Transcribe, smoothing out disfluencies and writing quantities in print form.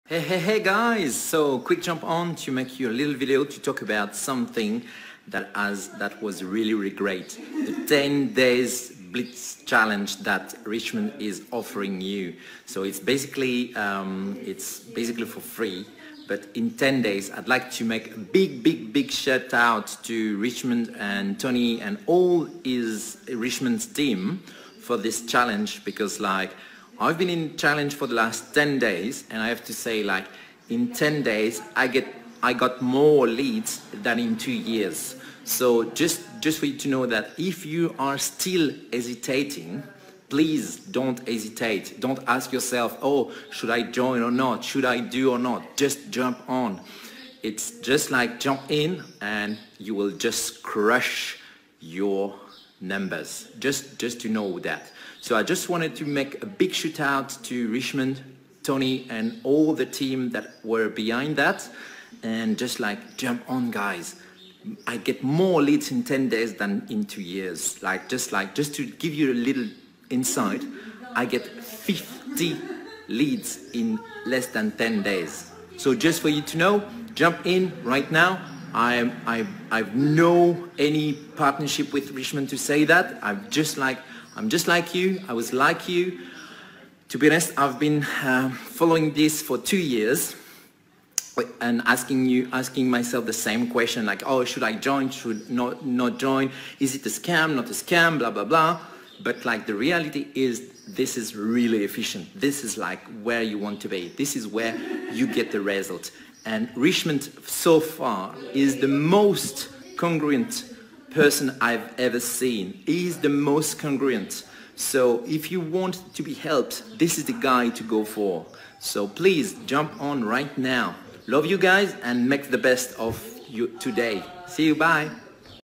Hey guys! So quick jump on to make you a little video to talk about something that was really great. The 10 days Blitz challenge that Richmond is offering you. So it's basically for free. But in 10 days, I'd like to make a big shout out to Richmond and Tony and all Richmond's team for this challenge, because I've been in challenge for the last 10 days, and I have to say, in 10 days I got more leads than in 2 years. So just for you to know that if you are still hesitating, please don't hesitate. Don't ask yourself, oh, should I join or not? Should I do or not? Just jump on. It's just like jump in and you will just crush your numbers. Just to know that. So I just wanted to make a big shout out to Richmond, Tony and all the team that were behind that, and just jump on, guys. I get more leads in 10 days than in 2 years. Just to give you a little insight, I get 50 leads in less than 10 days. So just for you to know, jump in right now. I've no any partnership with Richmond to say that. I'm just like you. I was like you. To be honest, I've been following this for 2 years and asking myself the same question, oh, should I join? Should not join? Is it a scam? Not a scam? Blah blah blah. But the reality is, this is really efficient. This is where you want to be. This is where you get the result. And Richmond so far is the most congruent person I've ever seen. He's the most congruent. So if you want to be helped, this is the guy to go for. So please jump on right now. Love you guys and make the best of you today. See you, bye.